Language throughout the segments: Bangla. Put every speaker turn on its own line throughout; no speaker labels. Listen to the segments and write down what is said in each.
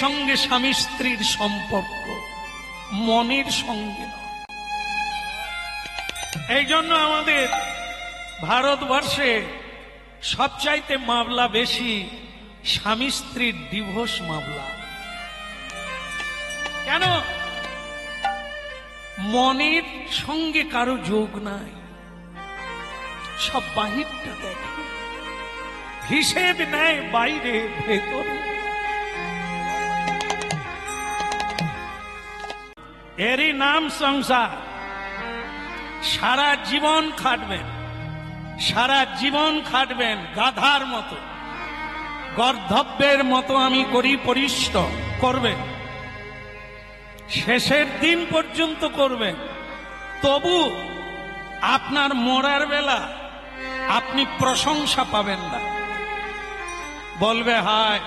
সঙ্গে স্বামী স্ত্রীর সম্পর্ক, মনের সঙ্গে নয়। এই জন্য আমাদের ভারতবর্ষে সবচাইতে মামলা বেশি স্বামী স্ত্রীর ডিভোর্স মামলা। কেন? মনের সঙ্গে কারো যোগ নাই, সব বাহিরটা দেখে, হিসেব নেয় বাইরে ভেতরে। এরই নাম সংসার। সারা জীবন খাটবেন, সারা জীবন খাটবেন গাধার মতো, গর্ধব্যের মতো আমি করি পরিশ্রম করবেন, শেষের দিন পর্যন্ত করবেন। তবু আপনার মরার বেলা আপনি প্রশংসা পাবেন না। বলবে হায়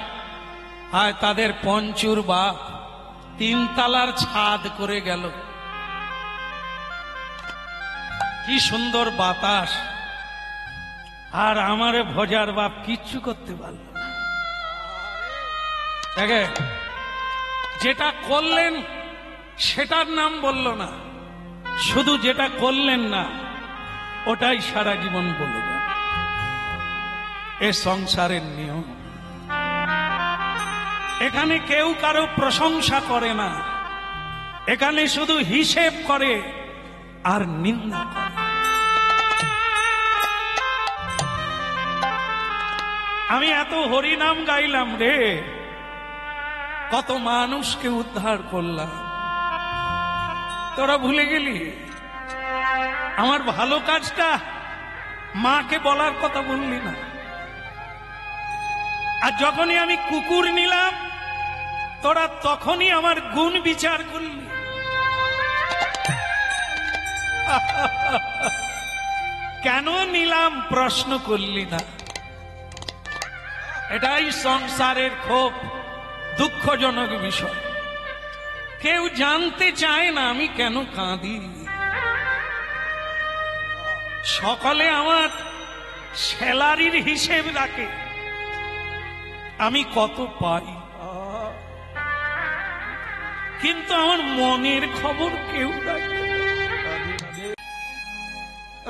হায় তাদের পঞ্চুর বাপ 3 তলার ছাদ করে গেল, কি সুন্দর বাতাস, আর আমারে ভজার বাপ কিচ্ছু করতে পারল না। দেখে যেটা করলেন সেটার নাম বলল না, শুধু যেটা করলেন না ওটাই সারা জীবন বলবে। এ সংসারের নিয়ম। এখানে কেউ কারো প্রশংসা করে না, এখানে শুধু হিসেব করে আর নিন্দা করে। আমি এত হরিনাম গাইলাম রে, কত মানুষকে উদ্ধার করলাম, তোরা ভুলে গেলি? আমার ভালো কাজটা মাকে বলার কথা বললি না। আর যখনই আমি কুকুর নিলাম তোরা তখনই আমার গুণ বিচার করলি। কেন নিলাম প্রশ্ন করলি না। এটাই সংসারের খুব দুঃখজনক বিষয়। কেউ জানতে চায় না আমি কেন কাঁদি। সকালে আমার স্যালারির হিসেব রাখে, আমি কত পাই, কিন্তু আমার মনের খবর কেউ রাখে।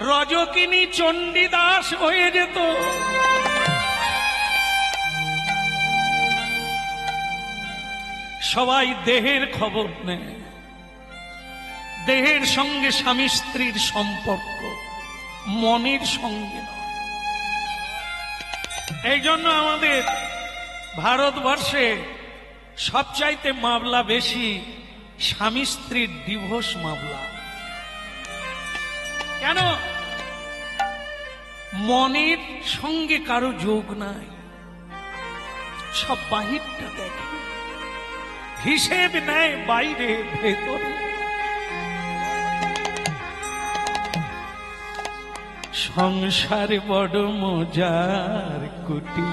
রজকিনী চণ্ডীদাস হয়ে যেত, সবাই দেহের খবর নেয়, দেহের সঙ্গে স্বামী স্ত্রীর সম্পর্ক, মনের সঙ্গে নয়। এই জন্য আমাদের ভারতবর্ষে সবচাইতে মামলা বেশি স্বামী স্ত্রীর ডিভোর্স মামলা। কেন? মনের সঙ্গে কারো যোগ নাই, সব বাহিরটা দেখে, হিসেব নেয় বাইরে ভেতরে। সংসার বড় মজার কুটি,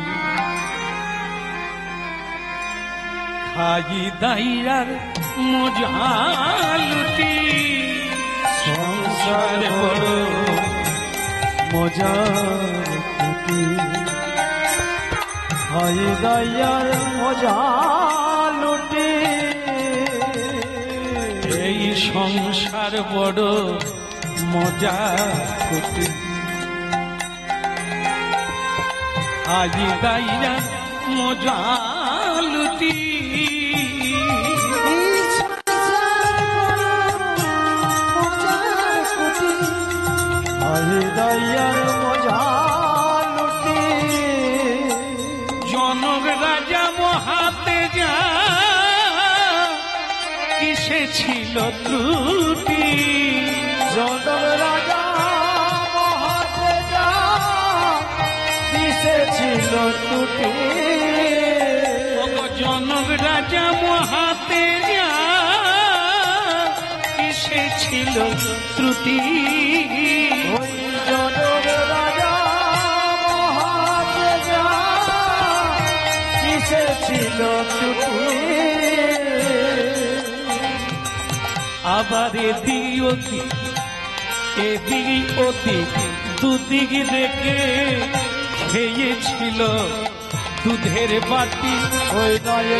খাই দাইয়ার মজা লুটি। সংসার বড় মজার কুটি, খাই দাইয়ার মজা লুটি। এই সংসার বড় মজা কুটি, খাই দাইয়ার মজা লুটি। জনক রাজা মহাতে যা কিসে ছিল ত্রুটি। জনক রাজা মহাতে যা কিসে ছিল ত্রুটি। জনক রাজা মহাতে যা কিসে ছিল ত্রুটি। জনক রাজা মহাতে যা কিসে ছিল ত্রুটি। আবার এদিক ওদিক দুদিক রেখে খেয়েছিল দুধের বাটি। ওই নয়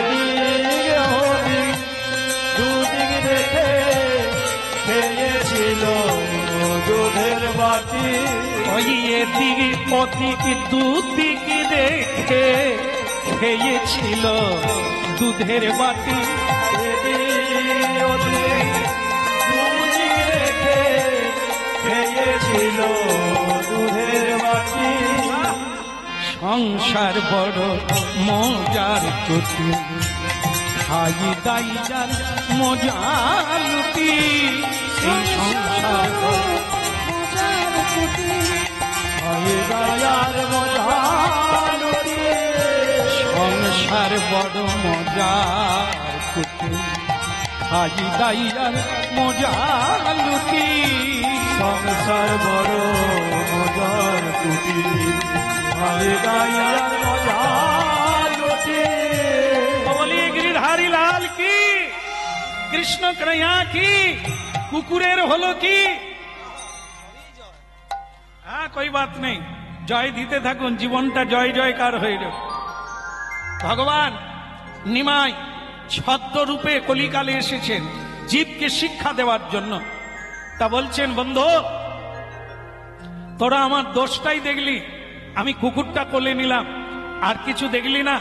দুধের বাটি
ওই এদিক ওদিক দুদিক রেখে খেয়েছিল দুধের বাটি,
রেখে খেয়েছিল দুধের বাটি।
সংসার বড় মজার কুটি, খাই দাই যার মজা লুটি। এই সংসার
মজার কুটি, খাই দায়ার মজা লুটি।
সংসার বড় মজার কুটি, খাই দাই যার মজা লুটি।
সংসার বড় মজার কুটি, খাই দায়ার মজা লুটি।
বলিए गिरिधारी लाल की, কৃষ্ণ কৃষ্ণা কি, কুকুরের হলো কি। হ্যাঁ কই বাত নেই, জয় দিতে থাকুন, জীবনটা জয় জয়কার হয়ে যাবে। ভগবান নিমাই ছদ্ম রূপে কলিকালে এসেছেন জীবকে শিক্ষা দেওয়ার জন্য। তা বলছেন, বন্ধু তোরা আমার দোষটাই দেখলি, আমি কুকুরটা কোলে নিলাম, আর কিছু দেখলি না।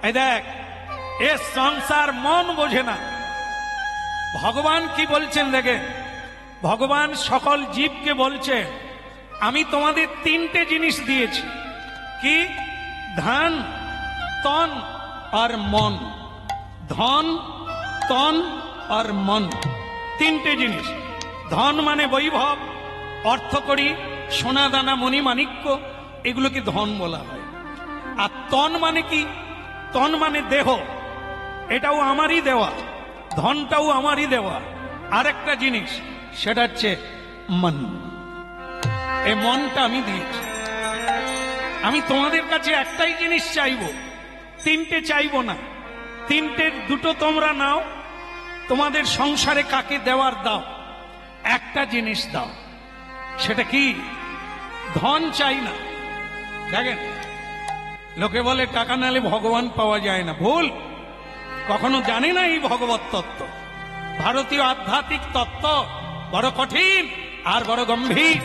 এই দেখ, এ সংসার মন বোঝে না। ভগবান কি বলছেন দেখেন, ভগবান সকল জীবকে বলছে, আমি তোমাদের তিনটে জিনিস দিয়েছি। কি? ধন, তন আর মন। ধন, তন আর মন, তিনটে জিনিস। ধন মানে বৈভব, অর্থকড়ি, সোনা দানা মণি মাণিক্য, এগুলোকে ধন বলা হয়। আর তন মানে কি? তন মানে দেহ, এটাও আমারই দেওয়া, ধনটাও আমারই দেওয়া। আরেকটা জিনিস, সেটা হচ্ছে মন। এই মনটা আমি দিয়েছি। আমি তোমাদের কাছে একটাই জিনিস চাইবো, তিনটে চাইবো না। তিনটে দুটো তোমরা নাও, তোমাদের সংসারে কাকে দেওয়ার দাও, একটা জিনিস দাও। সেটা কি? ধন চাই না। দেখেন, লোকে বলে টাকা নালে ভগবান পাওয়া যায় না, ভুল। কখনো জানে না এই ভগবত তত্ত্ব। ভারতীয় আধ্যাত্মিক তত্ত্ব বড় কঠিন আর বড় গম্ভীর,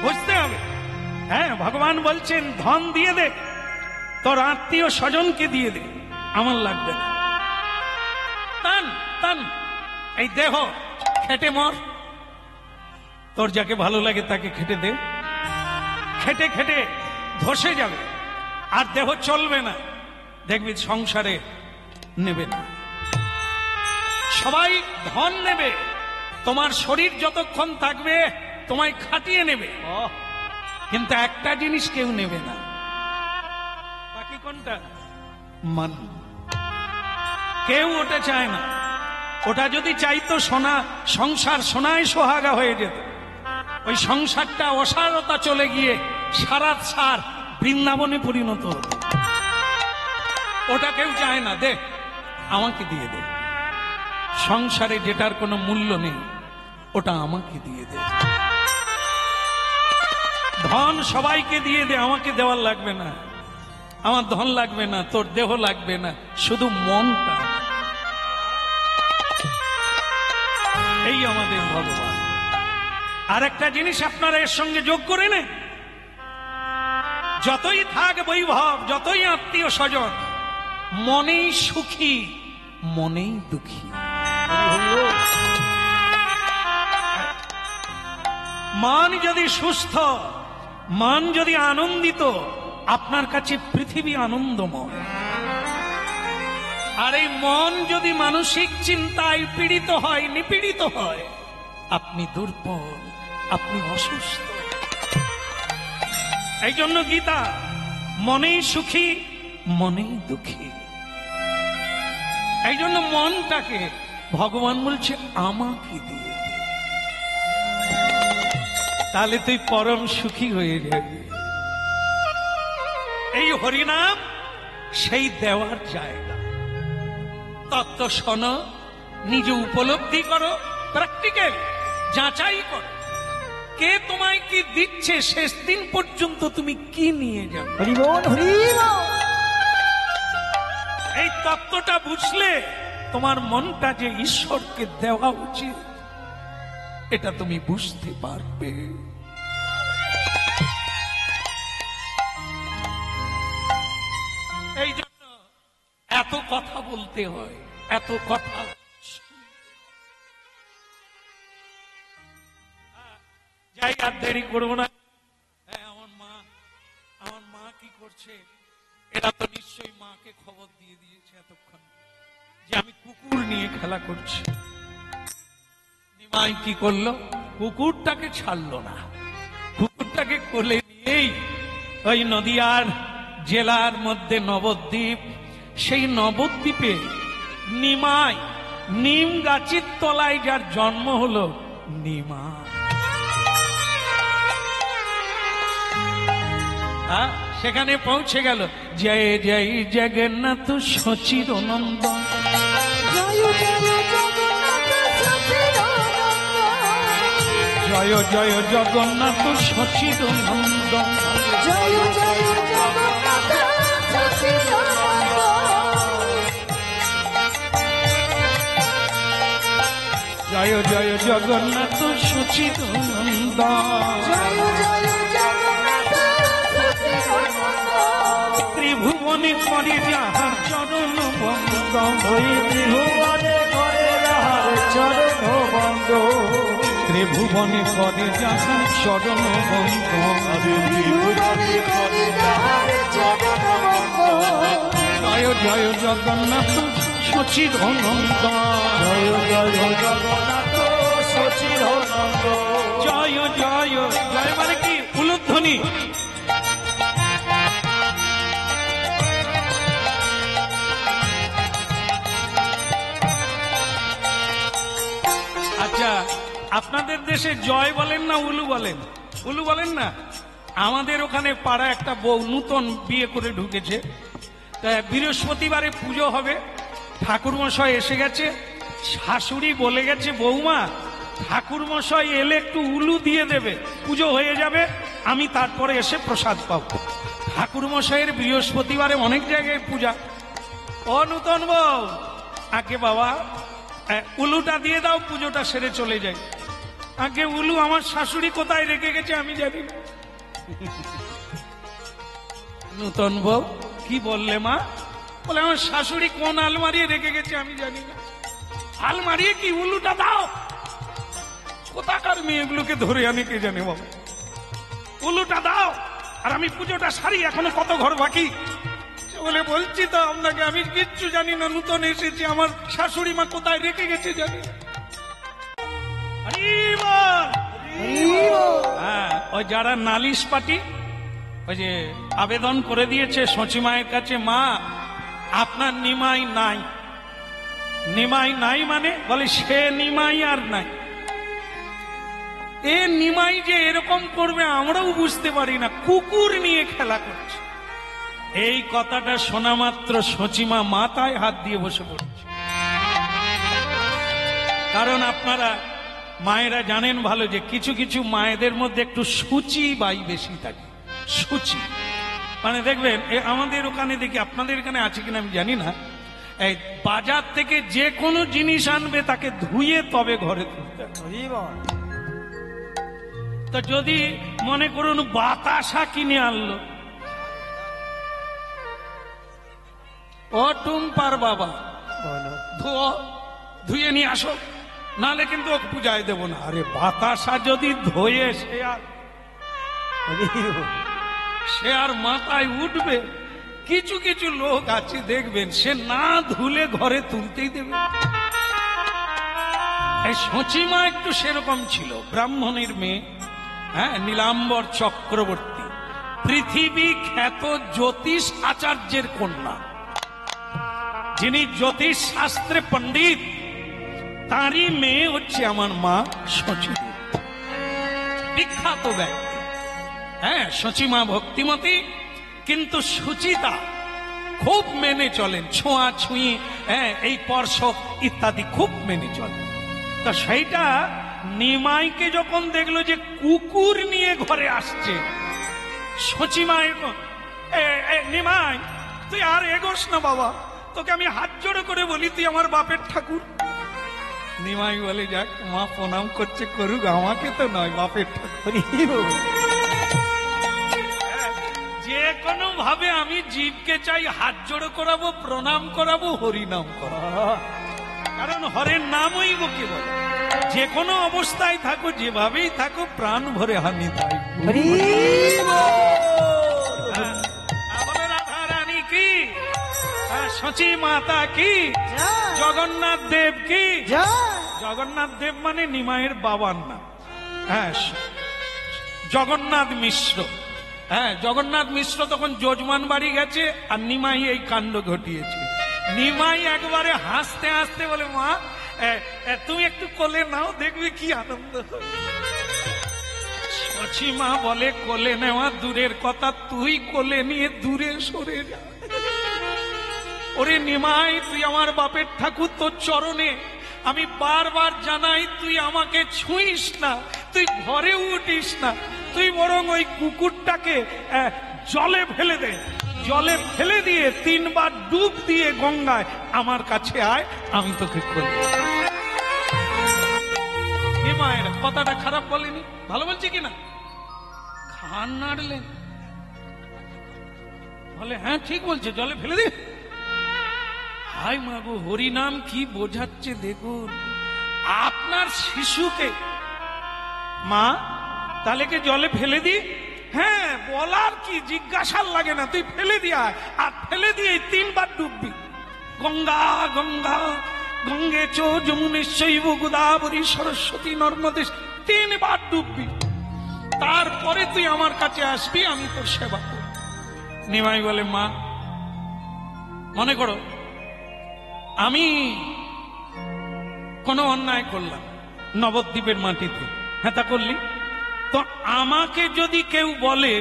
বুঝতে হবে। হ্যাঁ, ভগবান বলছেন ধন দিয়ে দে, তোর আত্মীয় স্বজনকে দিয়ে দে, আমার লাগবে না। তান তান, এই দেহ খেটে মর, তোর যাকে ভালো লাগে তাকে খেটে দে। খেটে খেটে ধসে যাবে, আর দেহ চলবে না, দেখবি সংসারে নেবে না। সবাই ধন নেবে, তোমার শরীর যতক্ষণ থাকবে তোমায় খাটিয়ে নেবে, কিন্তু একটা জিনিস কেউ নেবে না। বাকি কোনটা? মন। কেউ ওটা চায় না। ওটা যদি চাইতো সোনা, সংসার সোনায় সোহাগা হয়ে যেত। ওই সংসারটা অসারতা চলে গিয়ে সারা সার বৃন্দাবনে পরিণত হতো। ওটা কেউ চায় না। দে, আমাকে দিয়ে দে। সংসারে যেটার কোনো মূল্য নেই, ওটা আমাকে দিয়ে দে। ধন সবাইকে দিয়ে দে, আমাকে দেওয়ার লাগবে না। আমার ধন লাগবে না, তোর দেহ লাগবে না, শুধু মনটা। এই আমাদের ভগবান। আর একটা জিনিস আপনারা এর সঙ্গে যোগ করে নেন, যতই থাক বৈভব, যতই আত্মীয় স্বজন, মনেই সুখী মনেই দুঃখী। মন যদি সুস্থ, মন যদি আনন্দিত, আপনার কাছে পৃথিবী আনন্দময়। আর এই মন যদি মানসিক চিন্তায় পীড়িত হয়, নিপীড়িত হয়, আপনি দুর্বল, আপনি অসুস্থ। এই জন্য গীতা, মনেই সুখী মনেই দুঃখী। এই জন্য মনটাকে ভগবান বলছে আমাকে দিয়ে দে, তাহলে তুই পরম সুখী হয়ে যাবি। এই হরিনাম সেই দেওয়ার জায়গা। তত্ত্ব শোনো, নিজে উপলব্ধি করো, প্র্যাকটিক্যাল যাচাই করো, কে তোমায় কি দিচ্ছে, শেষ দিন পর্যন্ত তুমি কি নিয়ে যাবে। এই তত্ত্বটা বুঝলে তোমার মনটা যে ঈশ্বরকে দেওয়া উচিত, এটা তুমি বুঝতে পারবে। এই জন্য এত কথা বলতে হয়, এত কথা। যাই আর দেরি করবো না। আমার মা কি করছে? এরা তো নিশ্চয়ই মাকে খবর দিয়ে দিয়েছে এতক্ষণ যে আমি কুকুর নিয়ে খেলা করছি। নিমাই কি করলো? কুকুরটাকে ছাড়লো না, কুকুরটাকে কোলে নিয়েই ওই নদিয়ার জেলার মধ্যে নবদ্বীপ, সেই নবদ্বীপে নিমাই নিম গাছের তলায় যার জন্ম হলো নিমাই, সেখানে পৌঁছে গেল। জয় জয় জগন্নাথ সচির নন্দন, জয় জয় জগন্নাথ সচির নন্দন,
জয় জয় জগন্নাথ সচির
জয় জয় জগন্নাথ সচির নন্দন, ত্রিভুবনে করে যাহার চরণ বন্দন,
ত্রিভুবনে করে যাহার চরণ বন্দন,
ত্রিভুবনে করে যাহার চরণ বন্দন, জয় জয় জগন্নাথ সচির নন্দন,
জয় জয় জগন্নাথ সচির নন্দন,
জয় জয় জয় মানে কি? উলুধ্বনি। আচ্ছা, আপনাদের দেশে জয় বলেন না উলু বলেন? উলু বলেন না? আমাদের ওখানে পাড়া একটা বউ নূতন বিয়ে করে ঢুকেছে, বৃহস্পতিবারে পুজো হবে, ঠাকুরমশাই এসে গেছে, শাশুড়ি বলে গেছে বৌমা ঠাকুরমশাই এলে একটু উলু দিয়ে দেবে, পুজো হয়ে যাবে, আমি তারপরে এসে প্রসাদ পাবো। ঠাকুরমশাইয়ের বৃহস্পতিবারে অনেক জায়গায় পূজা। ও নূতন বউ, আগে বাবা উলুটা দিয়ে দাও, পুজোটা সেরে চলে যাই। আগে উলু আমার শাশুড়ি কোথায় রেখে গেছে আমি জানি না। নূতন বউ, কি বললে মা? বলে আমার শাশুড়ি কোন আলমারি রেখে গেছে আমি জানি না। আলমারি কি? উলুটা দাও। কোথাকার মেয়েগুলোকে ধরে আনি কে জানে বাবা। উলুটা দাও আর আমি পুজোটা সারি, এখনো কত ঘর বাকি। বলে বলছি তো আপনাকে, আমি কিচ্ছু জানি না, নূতন এসেছি, আমার শাশুড়ি মা কোথায় রেখে গেছে জানি না। হ্যাঁ, ওই যারা নালিশ পার্টি ওই যে আবেদন করে দিয়েছে সচিমায়ের কাছে, মা আপনার নিমাই নাই। নিমাই নাই মানে বলে সে নিমাই আর নাই। এ নিমাই যে এরকম করবে আমরাও বুঝতে পারি না, কুকুর নিয়ে খেলা করছে। এই কথাটা শোনা মাত্র সচিমা মাথায় হাত দিয়ে বসে পড়ছে। কারণ আপনারা মায়েরা জানেন ভালো যে কিছু কিছু মায়েদের মধ্যে একটু সূচি বাই বেশি থাকে। সূচি মানে দেখবেন আমাদের ওখানে দেখি, আপনাদের এখানে আছে কিনা আমি জানি না, এই বাজার থেকে যে কোনো জিনিস আনবে তাকে ধুয়ে তবে ঘরে তুলতে হবে। তো যদি মনে করুন বাতাসা কিনে আনলো, ও টুম্পার বাবা ধুয়ে নিয়ে আসো, নালে কিন্তু ওকে পূজায় দেবো না। আরে বাতাসা যদি ধোয়ে সে আর মাথায় উঠবে? কিছু কিছু লোক আছে দেখবেন সে না ধুলে ঘরে তুলতেই দেবে। এই সচিমা একটু সেরকম ছিল, ব্রাহ্মণের মেয়ে, হ্যাঁ, নীলাম্বর চক্রবর্তী, পৃথিবী খ্যাত জ্যোতিষ আচার্যের কন্যা, যিনি জ্যোতিষ শাস্ত্রে পণ্ডিত, তারই মেয়ে হচ্ছে আমার মা সচিমা, বিখ্যাত ব্যক্তি। হ্যাঁ, সচিমা ভক্তিমতী, কিন্তু সুচিতা খুব মেনে চলেন, ছোঁয়া ছুঁই, হ্যাঁ, এই স্পর্শ ইত্যাদি খুব মেনে চলেন। তো সেইটা নিমাইকে যখন দেখলো যে কুকুর নিয়ে ঘরে আসছে, সচিমা নিমাই তুই আর এগোস না বাবা, তোকে আমি হাত জোড়ো করে বলি তুই আমার বাপের ঠাকুর, নিমাই বলে যাক মা প্রণাম করছে করুক, আমাকে তো নয়, বাপের ঠাকুর। যে কোনো ভাবে আমি জীবকে চাই হাত জোড়ো করাবো, প্রণাম করাবো, হরিনাম করাবো। কারণ হরের নামই বকে বলে যে কোনো অবস্থায় থাকো, যেভাবেই থাকো, প্রাণ ভরে হানি তাই। বলে রাধা রানী কি, সচি মাতা কি, জগন্নাথ দেব কি। জগন্নাথ দেব মানে নিমাইয়ের বাবার নাম। হ্যাঁ, জগন্নাথ মিশ্র। হ্যাঁ, জগন্নাথ মিশ্র তখন যজমান বাড়ি গেছে আর নিমাই এই কাণ্ড ঘটিয়েছে। নিমাই একবারে হাসতে হাসতে বলে মা তুমি একটু কোলে নাও, দেখবি কি আনন্দ। সচি মা বলে কোলে নেওয়া দূরের কথা, তুই কোলে নিয়ে দূরে সরে যা। ওরে নিমাই, তুই আমার বাপের ঠাকুর, তোর চরণে আমি বারবার জানাই তুই আমাকে ছুঁইস না, তুই ঘরে উঠিস না, তুই বরং ওই কুকুরটাকে জলে ফেলে দে। জলে ফেলে দিয়ে 3 বার ডুব দিয়ে গঙ্গায় আমার কাছে আয়, আমি তোকে করি। মায়ের কথাটা খারাপ বলেনি, ভালো বলছি কিনা? খান নাড়লেন, বলে হ্যাঁ ঠিক বলছে, জলে ফেলে দে। হাই মা গো, হরিনাম কি বোঝাচ্ছে দেখুন। আপনার শিশুকে মা তাহলে কি জলে ফেলে দি? হ্যাঁ, বলার কি, জিজ্ঞাসার লাগে না, তুই ফেলে দিয়া। আর ফেলে দিয়ে 3 বার ডুববি। গঙ্গা গঙ্গা গঙ্গে চ যমুনেশ্বৈব গোদাবরী সরস্বতী নর্মদে, 3 বার ডুববি। তারপরে তুই আমার কাছে আসবি, আমি তোর সেবা করব। নিমাই বলে মা, মনে করো আমি কোনো অন্যায় করলাম নবদ্বীপের মাটিতে, হ্যাঁ তা করলি তো, আমাকে যদি কেউ বলে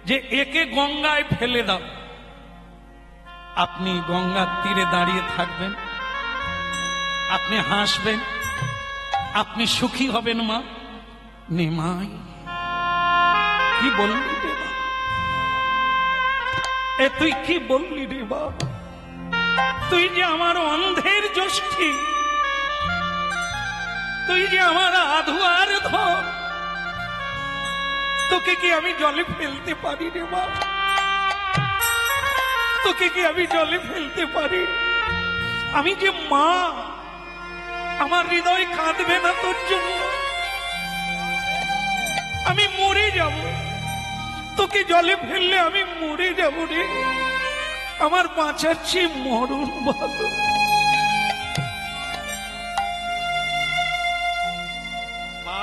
যে একে গঙ্গায় ফেলে দাও, আপনি গঙ্গার তীরে দাঁড়িয়ে থাকবেন, আপনি হাসবেন, আপনি সুখী হবেন মা? নিমাই কি বললি রে বাবা, তুই কি বললি রে বাবা? তুই যে আমার অন্ধের জ্যোষ্ঠী, তুই যে আমার আধুয়ার ধন, তোকে কি আমি জলে ফেলতে পারি রে বাবা? তোকে কি আমি জলে ফেলতে পারি? আমি যে মা, আমার হৃদয় কাঁদবে না তোর জন্য? আমি মরে যাব, তোকে জলে ফেললে আমি মরে যাব রে। আমার বাঁচার চেয়ে মরণ ভালো। মা,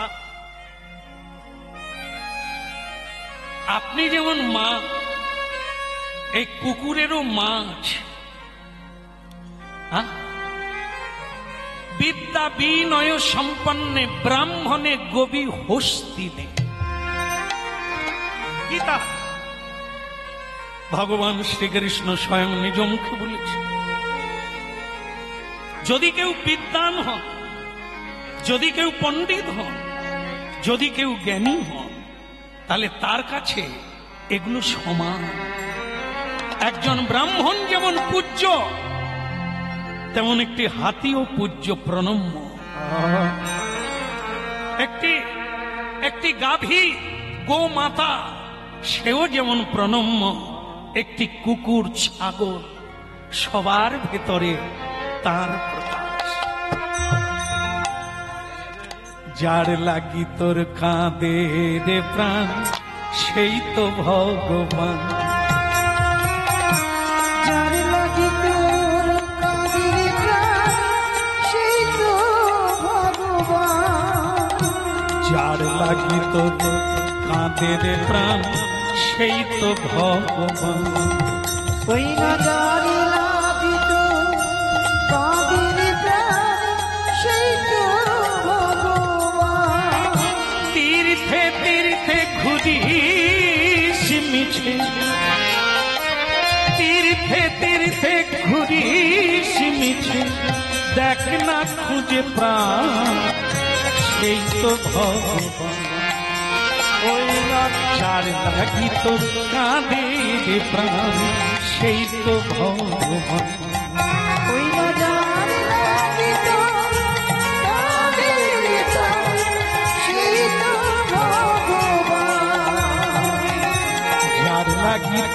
আপনি যেমন মা, এই কুকুরেরও মা আছে। বিদ্যা বিনয় সম্পন্নে ব্রাহ্মণে গোবী হস্তিনে। গীতা ভগবান শ্রীকৃষ্ণ স্বয়ং নিজ মুখে বলেছে, যদি কেউ বিদ্বান হন, যদি কেউ পণ্ডিত হন, যদি কেউ জ্ঞানী হন, তাহলে তার কাছে এগুলো সমান। একজন ব্রাহ্মণ যেমন পূজ্য, তেমন একটি হাতিও পূজ্য, প্রণম্য। একটি গাভী গোমাতা, সেও যেমন প্রণম্য। একটি কুকুর ছাগল, সবার ভেতরে তার প্রকাশ। যার লাগি তোর কাঁদে রে প্রাণ, সেই তো ভগবান।
যার লাগি তোর কাঁদে রে প্রাণ, সেই তো ভগবান।
যার লাগি তোর কাঁদে রে প্রাণ, সেই তো ভগবান।
ওই না যার লাগি তোর কাঁদে রে প্রাণ, সেই তো ভগবান।
তীর্থে তীর্থে ঘুরিস মিছে, তীর্থে তীর্থে ঘুরিস মিছে, দেখ না খুঁজে প্রাণ, সেই তো ভগবান। ওই যার লাগি তোর কাঁদে রে প্রাণ, সেই তো ভগবান।
ওই না যার লাগি তোর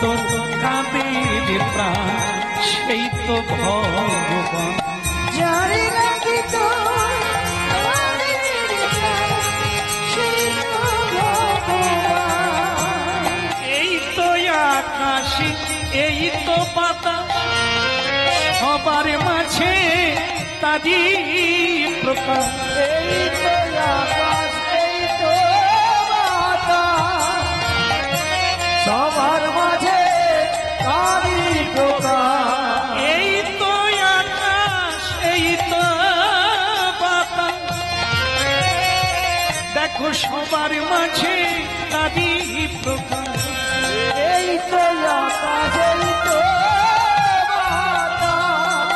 তোর কাঁদে রে প্রাণ সেই তো ভগবান।
যার লাগি তোর কাঁদে রে প্রাণ সেই তো ভগবান।
এই তো আকাশ এই তো বাতাস সবার মাঝে তারি প্রকাশ।
এই তো আকাশ এই তো বাতাস সবার মাঝে তারি প্রকাশ।
এই তো আকাশ এই তো বাতাস দেখো সবার মাঝে তারি প্রকাশ।
এই তো আকাশ এই তো বাতাস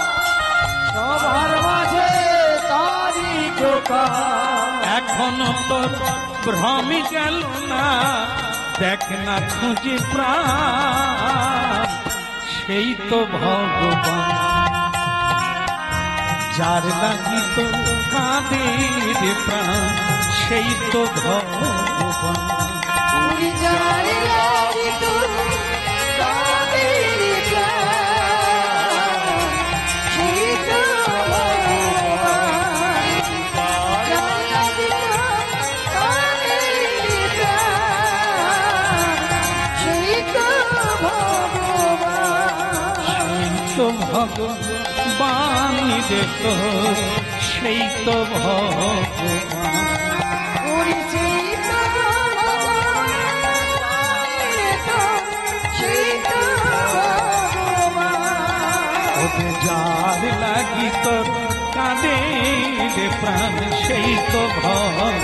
সবার মাঝে তারি প্রকাশ।
এখনো তোর ভ্রম গেল না দেখ না খুঁজে প্রাণ সেই তো ভগবান। যার লাগি তো কাঁদে রে প্রাণ সেই তো ভগবান।
উড়ি যার লাগি তোর কাঁদে রে প্রাণ সেই তো ভগবান। যার লাগি তোর কাঁদে রে প্রাণ সেই তো ভগবান।
সেই তো ভগবান রে তো সেই তো ভগবান।
উড়ি সেই তো
ওকে যার লাগি তোর কাঁদে রে প্রাণ সেই তো ভগবান।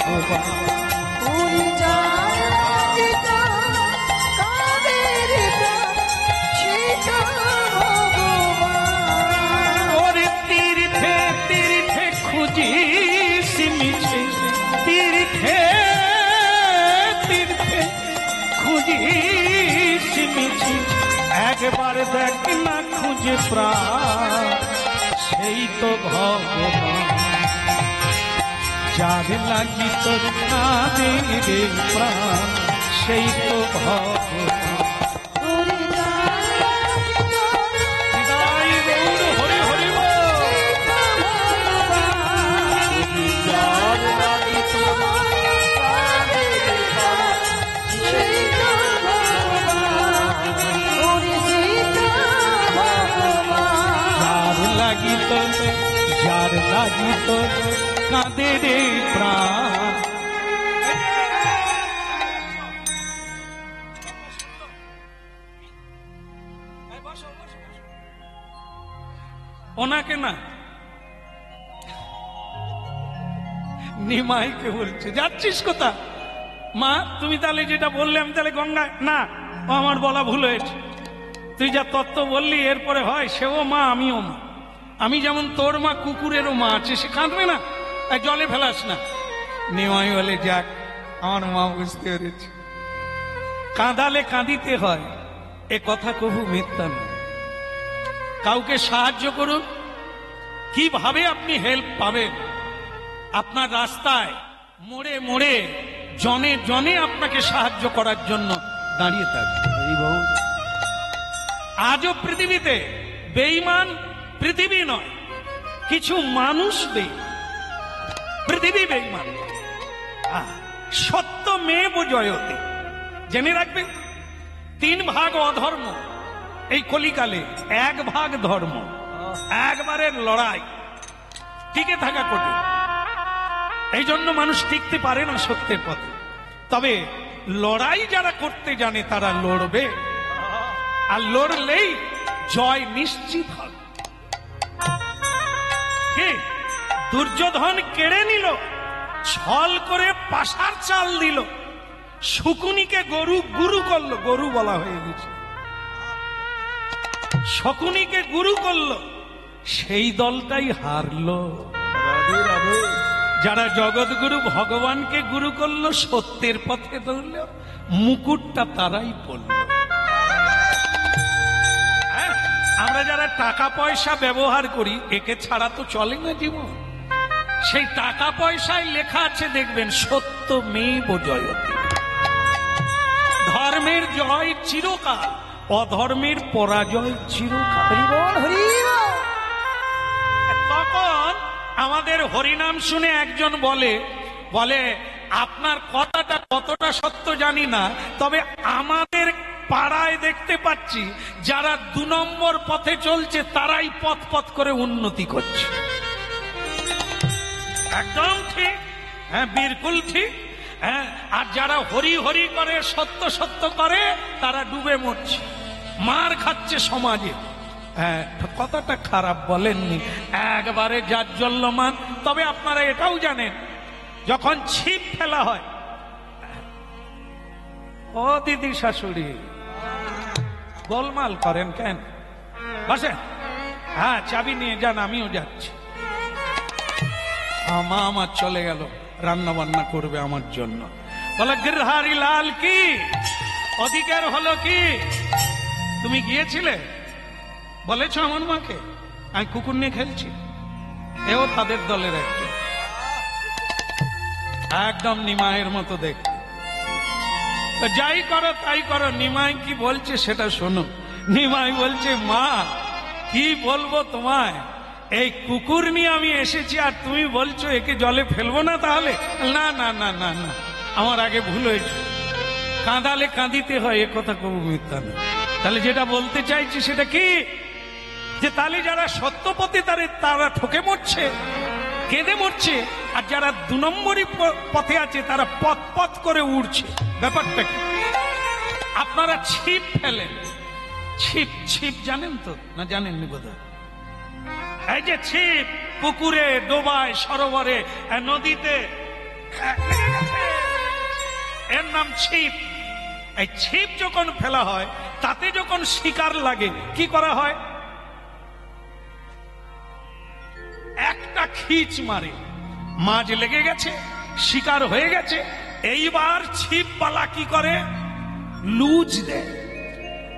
ওরে তীর্থে তীর্থে খুঁজি মিছে তীর্থে তীর্থে খুঁজি মিছে একবার দেখ না খুঁজে প্রাণ সেই তো ভগবান। যার লাগি তোর কাঁদে রে প্রাণ সেই তো ভগবান। হৃদয় গৌর হরি হরি বল। যার লাগি তো কাঁদে রে প্রাণ। ওনাকে না নিমাইকে বলছে যাচ্ছিস কোথা? মা তুমি তাহলে যেটা বললে আমি তাহলে গঙ্গা না, ও আমার বলা ভুল হয়েছে। তুই যা তত্ত্ব বললি এরপরে হয় সেও মা আমিও মা। আমি যেমন তোর মা কুকুরেরও মা আছে, সে কাঁদবে না, জলে ফেলাস না। নিমাই বলে যাক আমার মা বুঝতে পেরেছে, কাঁদালে কাঁদিতে হয় এ কথা কবু মিথ্যা নয়। কাউকে সাহায্য করুন, কিভাবে আপনি হেল্প পাবেন? আপনার রাস্তায় মোড়ে মোড়ে জনে জনে আপনাকে সাহায্য করার জন্য দাঁড়িয়ে থাকবে। আজও পৃথিবীতে বেঈমান পৃথিবী নয়, কিছু মানুষ বেঈমান, পৃথিবী বেঈমান। সত্য মেব জয়তে, জেনে রাখবেন 3 ভাগ অধর্ম এই কলিকালে, 1 ভাগ ধর্ম। একবারের লড়াই, টিকে থাকা কঠিন, এই জন্য মানুষ টিকতে পারে না সত্যের পথে। তবে লড়াই যারা করতে জানে তারা লড়বে, আর লড়লেই জয় নিশ্চিত হবে। কি দুর্যোধন কেড়ে নিল, ছল করে পাশার চাল দিল, শকুনিকে গুরু করলো, গরু বলা হয়ে গেছে, শকুনিকে গুরু করলো, সেই দলটাই হারলো। যারা জগৎগুরু ভগবানকে গুরু করলো, সত্যের পথে দৌড়ল, মুকুটটা তারাই পড়ল। আমরা যারা টাকা পয়সা ব্যবহার করি, একে ছাড়া তো চলে না জীবন। সেই টাকা পয়সায় লেখা আছে দেখবেন, সত্য মেব জয়তে, ধর্মের জয় চিরকাল, অধর্মের পরাজয় চিরকাল।
হরি বল, হরি বল।
তখন আমাদের হরিনাম শুনে একজন বলে আপনার কথাটা কতটা সত্য জানি না, তবে আমাদের পাড়ায় দেখতে পাচ্ছি যারা 2 নম্বর পথে চলছে তারাই পথ পথ করে উন্নতি করছে। একদম ঠিক, হ্যাঁ বিলকুল ঠিক। হ্যাঁ, আর যারা হরি হরি করে, সত্য সত্য করে, তারা ডুবে মরছে, মার খাচ্ছে সমাজে। হ্যাঁ, কথাটা খারাপ বলেননি, একবারে জাজ্জল্যমান। তবে আপনারা এটাও জানেন, যখন ছিপ ফেলা হয়, ও দিদি শাশুড়ি গোলমাল করেন কেন? বসে, হ্যাঁ চাবি নিয়ে যান, আমিও যাচ্ছি। মা আমার চলে গেল, রান্না বান্না করবে আমার জন্য। বলে গিরহারি লাল কি অধিকার হলো কি? তুমি গিয়েছিলে, বলেছ আমার মাকে আমি কুকুর নিয়ে খেলছি। এও তাদের দলের একজন, একদম নিমাইয়ের মতো দেখতে। যাই করো তাই করো, নিমাই কি বলছে সেটা শোনো। নিমাই বলছে, মা কি বলবো তোমায়, এই কুকুর নিয়ে আমি এসেছি আর তুমি বলছো একে জলে ফেলবো না? তাহলে না না না না না, আমার আগে ভুল হয়েছে, কাঁদালে কাঁদিতে হয়, এ কথা কবু মিথ্যা না। তাহলে যেটা বলতে চাইছি সেটা কি, যে তাহলে যারা সত্যপথে তারা ঠকে মরছে, কেঁদে মরছে, আর যারা 2 নম্বরই পথে আছে তারা পথ পথ করে উড়ছে। ব্যাপারটা কি? আপনারা ছিপ ফেলেন, ছিপ ছিপ জানেন তো না? জানেননি বোধহয়। এই যে ছিপ পুকুরে, ডোবায়, সরোবরে, নদীতে, এর নাম ছিপ। এই ছিপ যখন ফেলা হয়, তাতে যখন শিকার লাগে কি করা হয়? একটা খিচ মারে, মাছ লেগে গেছে, শিকার হয়ে গেছে। এইবার ছিপওয়ালা কি করে? লুজ দেয়।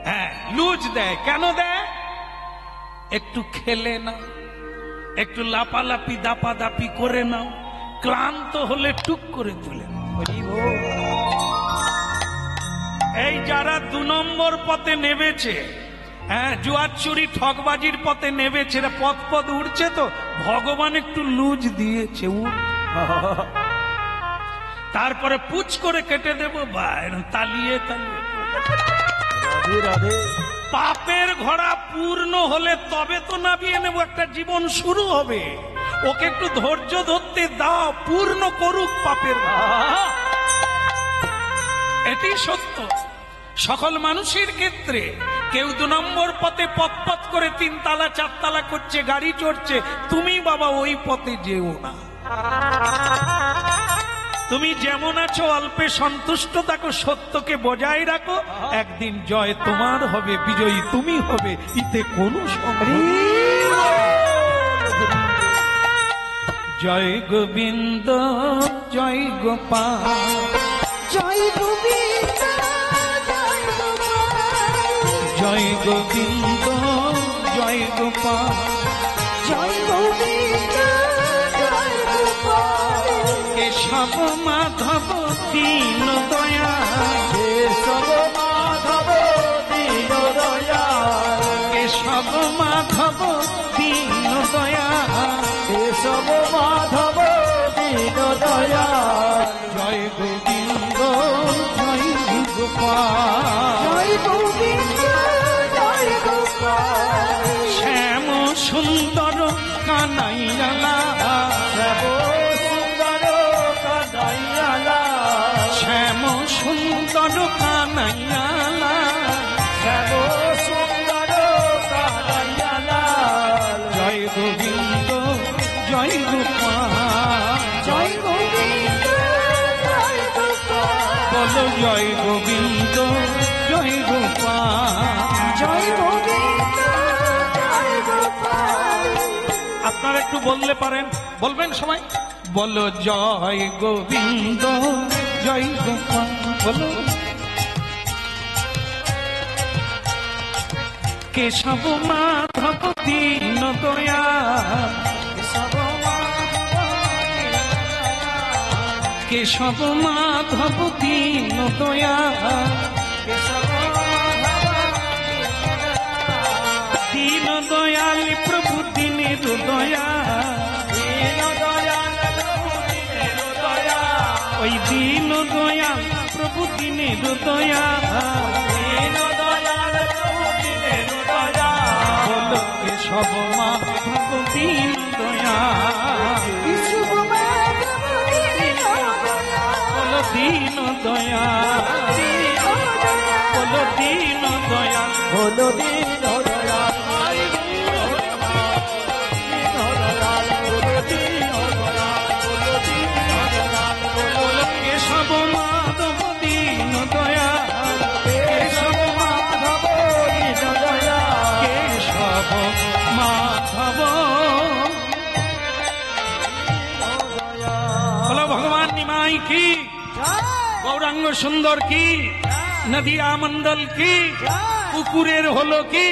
হ্যাঁ, লুজ দেয়। কেন দেয়? একটু খেলে নাও, একটু লাপালাপি দাপাদাপি করে নাও, ক্লান্ত হলে টুক করে তুলে নাও। এই যারা 2 নম্বর পথে নেমেছে, হ্যাঁ জুয়ার চুরি ঠকবাজির পথে নেমেছে, পথ পথ উঠছে, তো ভগবান একটু লুজ দিয়েছে, তারপরে পুচ করে কেটে দেবো, বা তালিয়ে তালিয়ে। পাপের ঘোড়া পূর্ণ হলে তবে তো নামিয়ে নেব, একটা জীবন শুরু হবে। ওকে একটু ধৈর্য ধরতে দাও, পূর্ণ করুক পাপের ঘোড়া। এটি সত্য সকল মানুষের ক্ষেত্রে। কেউ 2 নম্বর পথে পথ পথ করে 3 তালা 4 তালা করছে, গাড়ি চড়ছে, তুমি বাবা ওই পথে যেও না। তুমি যেমন আছো অল্পে সন্তুষ্ট থাকো, সত্যকে বজায় রাখো, একদিন জয় তোমার হবে, বিজয়ী তুমি হবে, ইতে কোনো সন্দেহ। জয় গোবিন্দ জয় গোপাল,
জয় গোবিন্দ জয় গোপাল,
জয় গোবিন্দ জয় গোপাল,
জয় গোবিন্দ জয় গোপাল।
কেশব মাধব দীন দয়াল,
কেশব মাধব দীন দয়াল,
কেশব মাধব দীন দয়াল,
কেশব মাধব দীন দয়াল।
জয় গোবিন্দ জয় গোপাল,
জয় গোবিন্দ জয় গোপাল।
শ্যাম সুন্দর কানাইয়ালা,
শ্যাম সুন্দর কানাইয়ালা,
শ্যাম সুন্দর কানাইয়ালা,
শ্যাম সুন্দর কানাইয়ালা।
জয় গোবিন্দ জয় গোপাল,
জয় গোবিন্দ জয় গোপাল,
বলো জয় গোবিন্দ জয় গোপাল।
জয় গোবিন্দ জয় গোপাল।
আপনারা একটু বললে পারেন, বলবেন সবাই, বলো জয় গোবিন্দ জয় গোপাল, বলো। কেশব মাধব দীন দয়াল, কেশব মাধব দীন দয়াল, দয়াল প্রভু দীনের দয়াল, ওই দীন দয়াল প্রভু দীনের দয়াল, বলো কেশব মাধব দীন দয়াল, বলো দীন দয়াল, বলো দীন দয়াল,
হলো দিন দয়াল,
বলো কেশব মাধব দীন দয়াল, কেশব
মাধব দিন দয়াল,
কেশব মাধব। বলো ভগবান নিমাই কি, গৌরাঙ্গ সুন্দর কি, নদিয়া মন্ডল কি, কুকুরের হলো কি।